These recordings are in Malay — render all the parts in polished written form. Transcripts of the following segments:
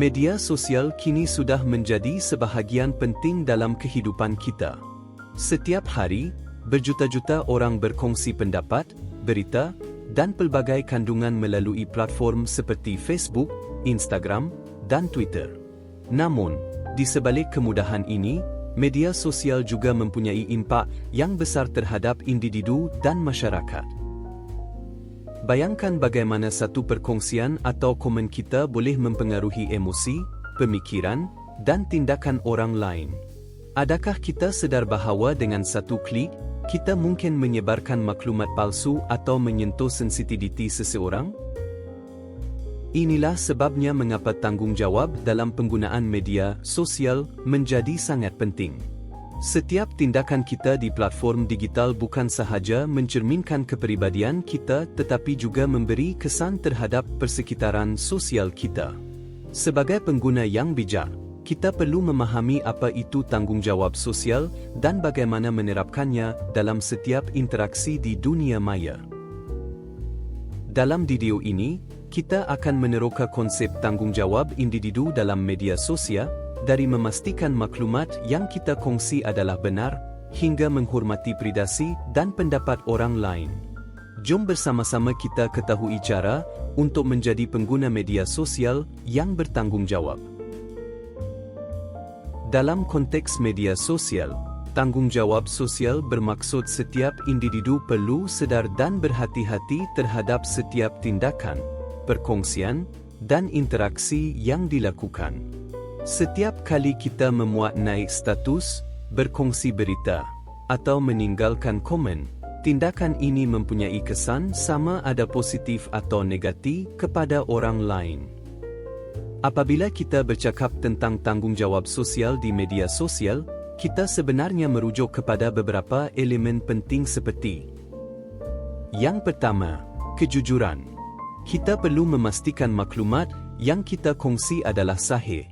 Media sosial kini sudah menjadi sebahagian penting dalam kehidupan kita. Setiap hari, berjuta-juta orang berkongsi pendapat, berita, dan pelbagai kandungan melalui platform seperti Facebook, Instagram, dan Twitter. Namun, di sebalik kemudahan ini, media sosial juga mempunyai impak yang besar terhadap individu dan masyarakat. Bayangkan bagaimana satu perkongsian atau komen kita boleh mempengaruhi emosi, pemikiran, dan tindakan orang lain. Adakah kita sedar bahawa dengan satu klik, kita mungkin menyebarkan maklumat palsu atau menyentuh sensitiviti seseorang? Inilah sebabnya mengapa tanggungjawab dalam penggunaan media sosial menjadi sangat penting. Setiap tindakan kita di platform digital bukan sahaja mencerminkan kepribadian kita tetapi juga memberi kesan terhadap persekitaran sosial kita. Sebagai pengguna yang bijak, kita perlu memahami apa itu tanggungjawab sosial dan bagaimana menerapkannya dalam setiap interaksi di dunia maya. Dalam video ini, kita akan meneroka konsep tanggungjawab individu dalam media sosial, dari memastikan maklumat yang kita kongsi adalah benar, hingga menghormati privasi dan pendapat orang lain. Jom bersama-sama kita ketahui cara untuk menjadi pengguna media sosial yang bertanggungjawab. Dalam konteks media sosial, tanggungjawab sosial bermaksud setiap individu perlu sedar dan berhati-hati terhadap setiap tindakan, perkongsian, dan interaksi yang dilakukan. Setiap kali kita memuat naik status, berkongsi berita, atau meninggalkan komen, tindakan ini mempunyai kesan sama ada positif atau negatif kepada orang lain. Apabila kita bercakap tentang tanggungjawab sosial di media sosial, kita sebenarnya merujuk kepada beberapa elemen penting seperti: yang pertama, kejujuran. Kita perlu memastikan maklumat yang kita kongsi adalah sahih.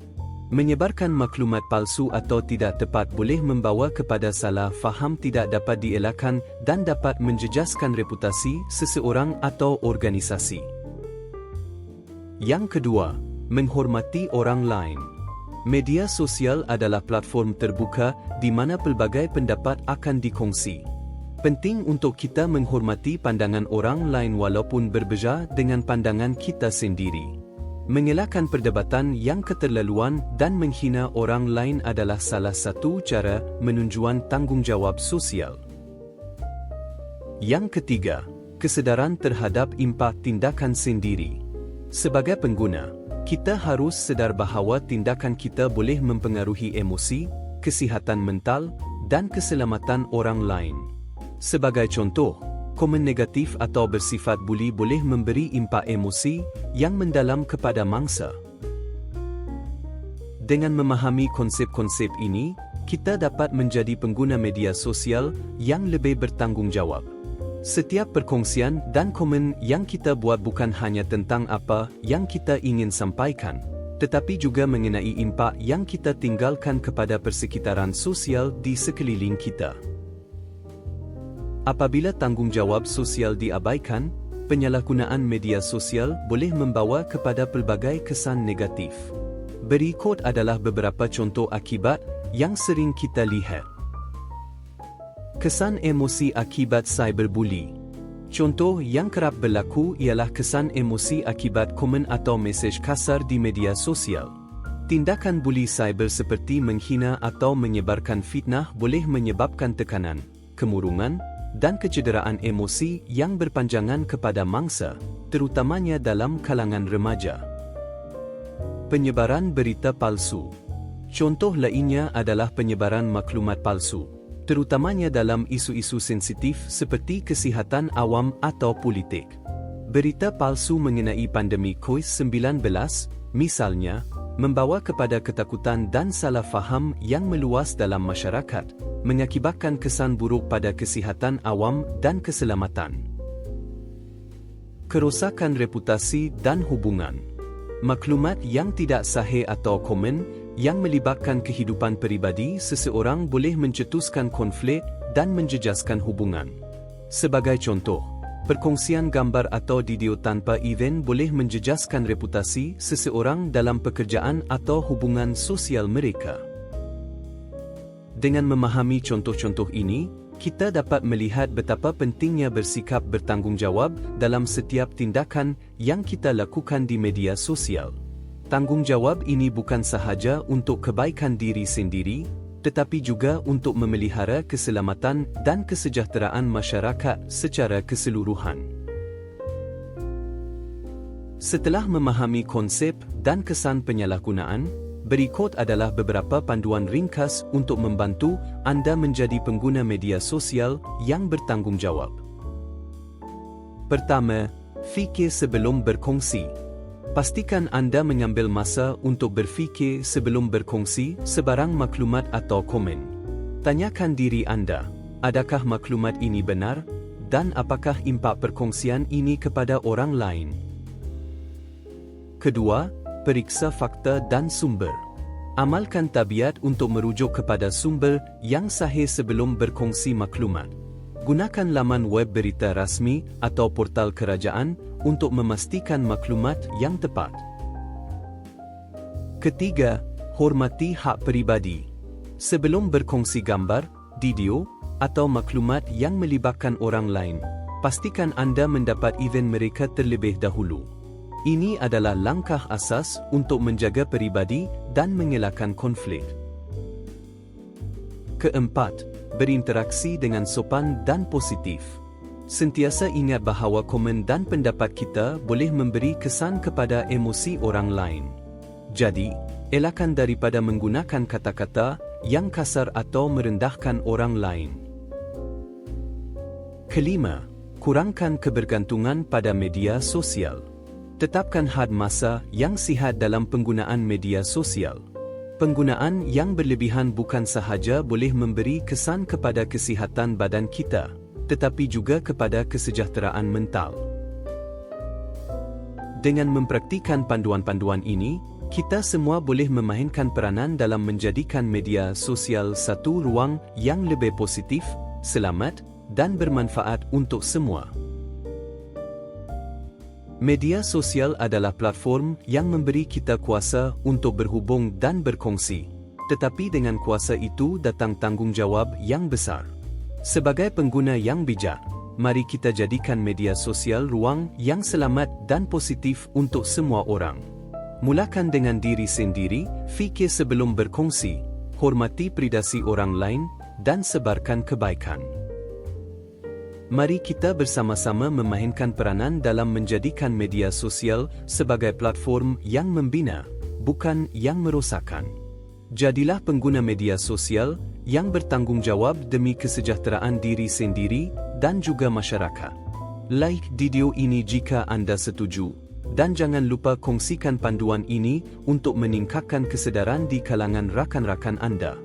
Menyebarkan maklumat palsu atau tidak tepat boleh membawa kepada salah faham tidak dapat dielakkan dan dapat menjejaskan reputasi seseorang atau organisasi. Yang kedua, menghormati orang lain. Media sosial adalah platform terbuka di mana pelbagai pendapat akan dikongsi. Penting untuk kita menghormati pandangan orang lain walaupun berbeza dengan pandangan kita sendiri. Mengelakkan perdebatan yang keterlaluan dan menghina orang lain adalah salah satu cara menunjukkan tanggungjawab sosial. Yang ketiga, kesedaran terhadap impak tindakan sendiri. Sebagai pengguna, kita harus sedar bahawa tindakan kita boleh mempengaruhi emosi, kesihatan mental, dan keselamatan orang lain. Sebagai contoh, komen negatif atau bersifat buli boleh memberi impak emosi yang mendalam kepada mangsa. Dengan memahami konsep-konsep ini, kita dapat menjadi pengguna media sosial yang lebih bertanggungjawab. Setiap perkongsian dan komen yang kita buat bukan hanya tentang apa yang kita ingin sampaikan, tetapi juga mengenai impak yang kita tinggalkan kepada persekitaran sosial di sekeliling kita. Apabila tanggungjawab sosial diabaikan, penyalahgunaan media sosial boleh membawa kepada pelbagai kesan negatif. Berikut adalah beberapa contoh akibat yang sering kita lihat. Kesan emosi akibat cyberbully. Contoh yang kerap berlaku ialah kesan emosi akibat komen atau mesej kasar di media sosial. Tindakan buli cyber seperti menghina atau menyebarkan fitnah boleh menyebabkan tekanan, kemurungan, dan kecederaan emosi yang berpanjangan kepada mangsa, terutamanya dalam kalangan remaja. Penyebaran berita palsu. Contoh lainnya adalah penyebaran maklumat palsu, terutamanya dalam isu-isu sensitif seperti kesihatan awam atau politik. Berita palsu mengenai pandemik COVID-19, misalnya, membawa kepada ketakutan dan salah faham yang meluas dalam masyarakat, mengakibatkan kesan buruk pada kesihatan awam dan keselamatan. Kerosakan reputasi dan hubungan. Maklumat yang tidak sahih atau komen yang melibatkan kehidupan peribadi seseorang boleh mencetuskan konflik dan menjejaskan hubungan. Sebagai contoh, Perkongsian gambar atau video tanpa izin boleh menjejaskan reputasi seseorang dalam pekerjaan atau hubungan sosial mereka. Dengan memahami contoh-contoh ini, kita dapat melihat betapa pentingnya bersikap bertanggungjawab dalam setiap tindakan yang kita lakukan di media sosial. Tanggungjawab ini bukan sahaja untuk kebaikan diri sendiri, tetapi juga untuk memelihara keselamatan dan kesejahteraan masyarakat secara keseluruhan. Setelah memahami konsep dan kesan penyalahgunaan, berikut adalah beberapa panduan ringkas untuk membantu anda menjadi pengguna media sosial yang bertanggungjawab. Pertama, fikir sebelum berkongsi. Pastikan anda mengambil masa untuk berfikir sebelum berkongsi sebarang maklumat atau komen. Tanyakan diri anda, adakah maklumat ini benar, dan apakah impak perkongsian ini kepada orang lain? Kedua, periksa fakta dan sumber. Amalkan tabiat untuk merujuk kepada sumber yang sahih sebelum berkongsi maklumat. Gunakan laman web berita rasmi atau portal kerajaan untuk memastikan maklumat yang tepat. Ketiga, hormati hak peribadi. Sebelum berkongsi gambar, video, atau maklumat yang melibatkan orang lain, pastikan anda mendapat izin mereka terlebih dahulu. Ini adalah langkah asas untuk menjaga peribadi dan mengelakkan konflik. Keempat, berinteraksi dengan sopan dan positif. Sentiasa ingat bahawa komen dan pendapat kita boleh memberi kesan kepada emosi orang lain. Jadi, elakkan daripada menggunakan kata-kata yang kasar atau merendahkan orang lain. Kelima, kurangkan kebergantungan pada media sosial. Tetapkan had masa yang sihat dalam penggunaan media sosial. Penggunaan yang berlebihan bukan sahaja boleh memberi kesan kepada kesihatan badan kita, tetapi juga kepada kesejahteraan mental. Dengan mempraktikkan panduan-panduan ini, kita semua boleh memainkan peranan dalam menjadikan media sosial satu ruang yang lebih positif, selamat, dan bermanfaat untuk semua. Media sosial adalah platform yang memberi kita kuasa untuk berhubung dan berkongsi, tetapi dengan kuasa itu datang tanggungjawab yang besar. Sebagai pengguna yang bijak, mari kita jadikan media sosial ruang yang selamat dan positif untuk semua orang. Mulakan dengan diri sendiri, fikir sebelum berkongsi, hormati privasi orang lain, dan sebarkan kebaikan. Mari kita bersama-sama memainkan peranan dalam menjadikan media sosial sebagai platform yang membina, bukan yang merosakkan. Jadilah pengguna media sosial yang bertanggungjawab demi kesejahteraan diri sendiri dan juga masyarakat. Like video ini jika anda setuju, dan jangan lupa kongsikan panduan ini untuk meningkatkan kesedaran di kalangan rakan-rakan anda.